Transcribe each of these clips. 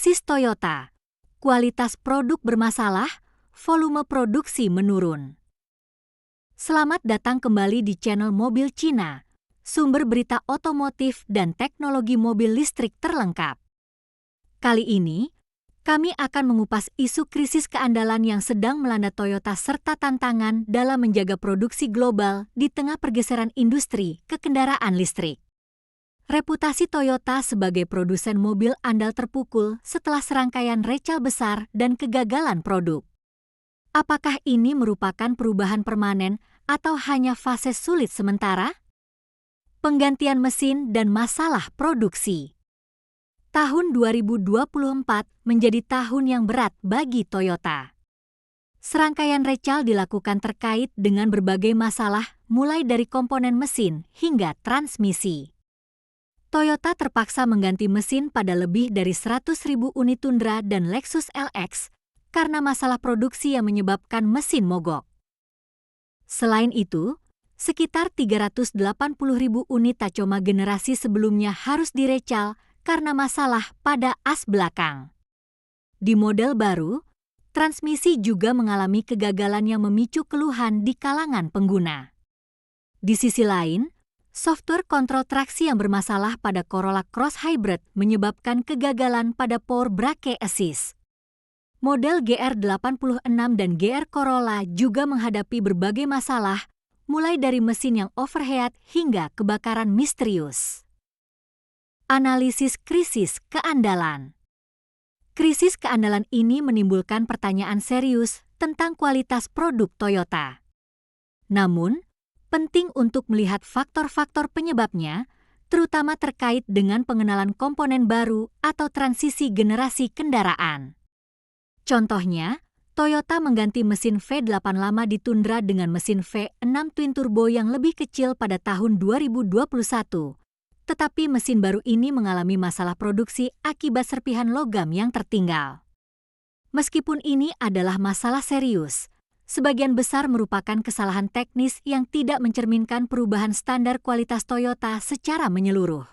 Krisis Toyota, kualitas produk bermasalah, volume produksi menurun. Selamat datang kembali di channel Mobil Cina, sumber berita otomotif dan teknologi mobil listrik terlengkap. Kali ini, kami akan mengupas isu krisis keandalan yang sedang melanda Toyota serta tantangan dalam menjaga produksi global di tengah pergeseran industri ke kendaraan listrik. Reputasi Toyota sebagai produsen mobil andal terpukul setelah serangkaian recal besar dan kegagalan produk. Apakah ini merupakan perubahan permanen atau hanya fase sulit sementara? Penggantian mesin dan masalah produksi. Tahun 2024 menjadi tahun yang berat bagi Toyota. Serangkaian recal dilakukan terkait dengan berbagai masalah mulai dari komponen mesin hingga transmisi. Toyota terpaksa mengganti mesin pada lebih dari 100.000 unit Tundra dan Lexus LX karena masalah produksi yang menyebabkan mesin mogok. Selain itu, sekitar 380.000 unit Tacoma generasi sebelumnya harus direcal karena masalah pada as belakang. Di model baru, transmisi juga mengalami kegagalan yang memicu keluhan di kalangan pengguna. Di sisi lain, software kontrol traksi yang bermasalah pada Corolla Cross Hybrid menyebabkan kegagalan pada Power Brake Assist. Model GR86 dan GR Corolla juga menghadapi berbagai masalah, mulai dari mesin yang overheat hingga kebakaran misterius. Analisis krisis keandalan. Krisis keandalan ini menimbulkan pertanyaan serius tentang kualitas produk Toyota. Namun, penting untuk melihat faktor-faktor penyebabnya, terutama terkait dengan pengenalan komponen baru atau transisi generasi kendaraan. Contohnya, Toyota mengganti mesin V8 lama di Tundra dengan mesin V6 twin turbo yang lebih kecil pada tahun 2021. Tetapi mesin baru ini mengalami masalah produksi akibat serpihan logam yang tertinggal. Meskipun ini adalah masalah serius, sebagian besar merupakan kesalahan teknis yang tidak mencerminkan perubahan standar kualitas Toyota secara menyeluruh.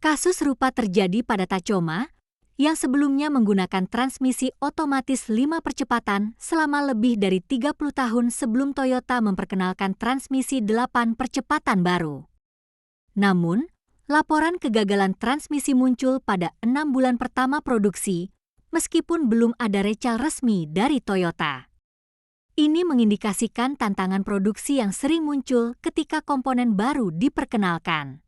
Kasus serupa terjadi pada Tacoma, yang sebelumnya menggunakan transmisi otomatis 5 percepatan selama lebih dari 30 tahun sebelum Toyota memperkenalkan transmisi 8 percepatan baru. Namun, laporan kegagalan transmisi muncul pada 6 bulan pertama produksi, meskipun belum ada recal resmi dari Toyota. Ini mengindikasikan tantangan produksi yang sering muncul ketika komponen baru diperkenalkan.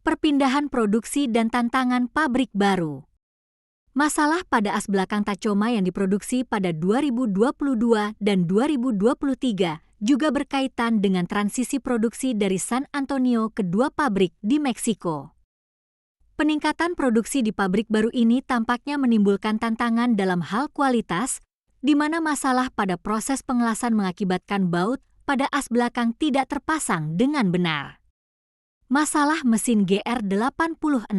Perpindahan produksi dan tantangan pabrik baru. Masalah pada as belakang Tacoma yang diproduksi pada 2022 dan 2023 juga berkaitan dengan transisi produksi dari San Antonio ke dua pabrik di Meksiko. Peningkatan produksi di pabrik baru ini tampaknya menimbulkan tantangan dalam hal kualitas, di mana masalah pada proses pengelasan mengakibatkan baut pada as belakang tidak terpasang dengan benar. Masalah mesin GR86.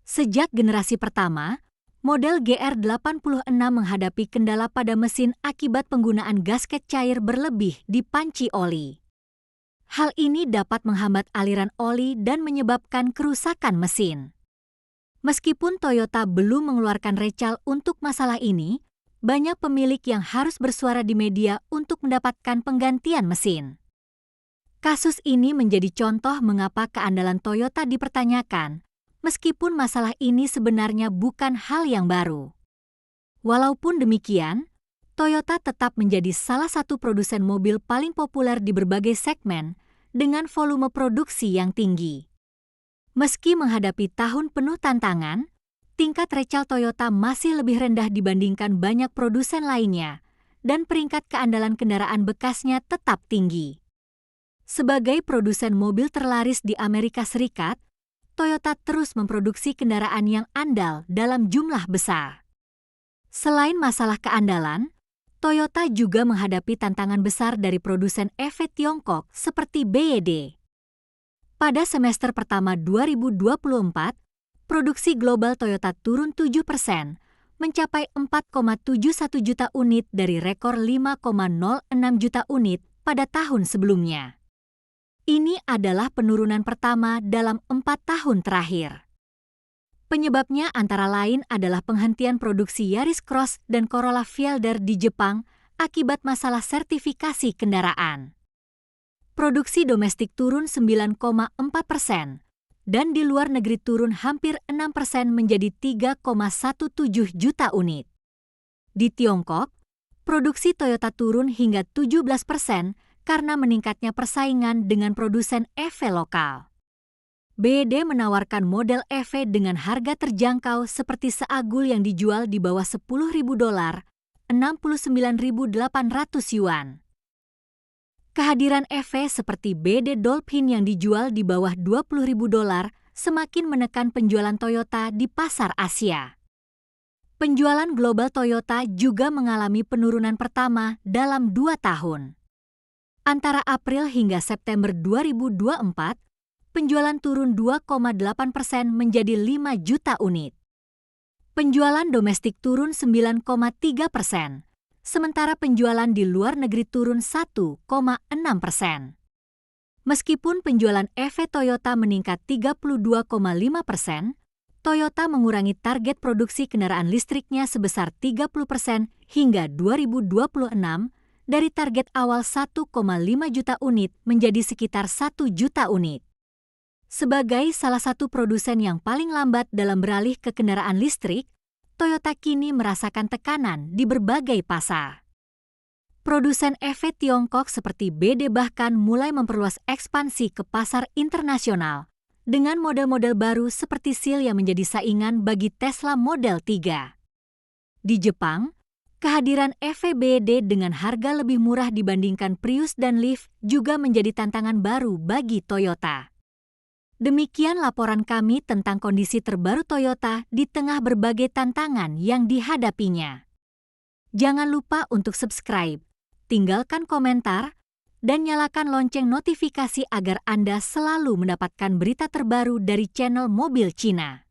Sejak generasi pertama, model GR86 menghadapi kendala pada mesin akibat penggunaan gasket cair berlebih di panci oli. Hal ini dapat menghambat aliran oli dan menyebabkan kerusakan mesin. Meskipun Toyota belum mengeluarkan recal untuk masalah ini, banyak pemilik yang harus bersuara di media untuk mendapatkan penggantian mesin. Kasus ini menjadi contoh mengapa keandalan Toyota dipertanyakan, meskipun masalah ini sebenarnya bukan hal yang baru. Walaupun demikian, Toyota tetap menjadi salah satu produsen mobil paling populer di berbagai segmen dengan volume produksi yang tinggi. Meski menghadapi tahun penuh tantangan, tingkat recal Toyota masih lebih rendah dibandingkan banyak produsen lainnya, dan peringkat keandalan kendaraan bekasnya tetap tinggi. Sebagai produsen mobil terlaris di Amerika Serikat, Toyota terus memproduksi kendaraan yang andal dalam jumlah besar. Selain masalah keandalan, Toyota juga menghadapi tantangan besar dari produsen EV Tiongkok seperti BYD. Pada semester pertama 2024, produksi global Toyota turun 7%, mencapai 4,71 juta unit dari rekor 5,06 juta unit pada tahun sebelumnya. Ini adalah penurunan pertama dalam 4 tahun terakhir. Penyebabnya antara lain adalah penghentian produksi Yaris Cross dan Corolla Fielder di Jepang akibat masalah sertifikasi kendaraan. Produksi domestik turun 9,4% dan di luar negeri turun hampir 6% menjadi 3,17 juta unit. Di Tiongkok, produksi Toyota turun hingga 17% karena meningkatnya persaingan dengan produsen EV lokal. BYD menawarkan model EV dengan harga terjangkau seperti Seagul yang dijual di bawah $10.000, 69.800 yuan. Kehadiran EV seperti BYD Dolphin yang dijual di bawah $20.000 semakin menekan penjualan Toyota di pasar Asia. Penjualan global Toyota juga mengalami penurunan pertama dalam 2 tahun. Antara April hingga September 2024, penjualan turun 2,8% menjadi 5 juta unit. Penjualan domestik turun 9,3%, sementara penjualan di luar negeri turun 1,6%. Meskipun penjualan EV Toyota meningkat 32,5%, Toyota mengurangi target produksi kendaraan listriknya sebesar 30% hingga 2026 dari target awal 1,5 juta unit menjadi sekitar 1 juta unit. Sebagai salah satu produsen yang paling lambat dalam beralih ke kendaraan listrik, Toyota kini merasakan tekanan di berbagai pasar. Produsen EV Tiongkok seperti BYD bahkan mulai memperluas ekspansi ke pasar internasional dengan model-model baru seperti Seal yang menjadi saingan bagi Tesla Model 3. Di Jepang, kehadiran EV BYD dengan harga lebih murah dibandingkan Prius dan Leaf juga menjadi tantangan baru bagi Toyota. Demikian laporan kami tentang kondisi terbaru Toyota di tengah berbagai tantangan yang dihadapinya. Jangan lupa untuk subscribe, tinggalkan komentar, dan nyalakan lonceng notifikasi agar Anda selalu mendapatkan berita terbaru dari channel Mobil Cina.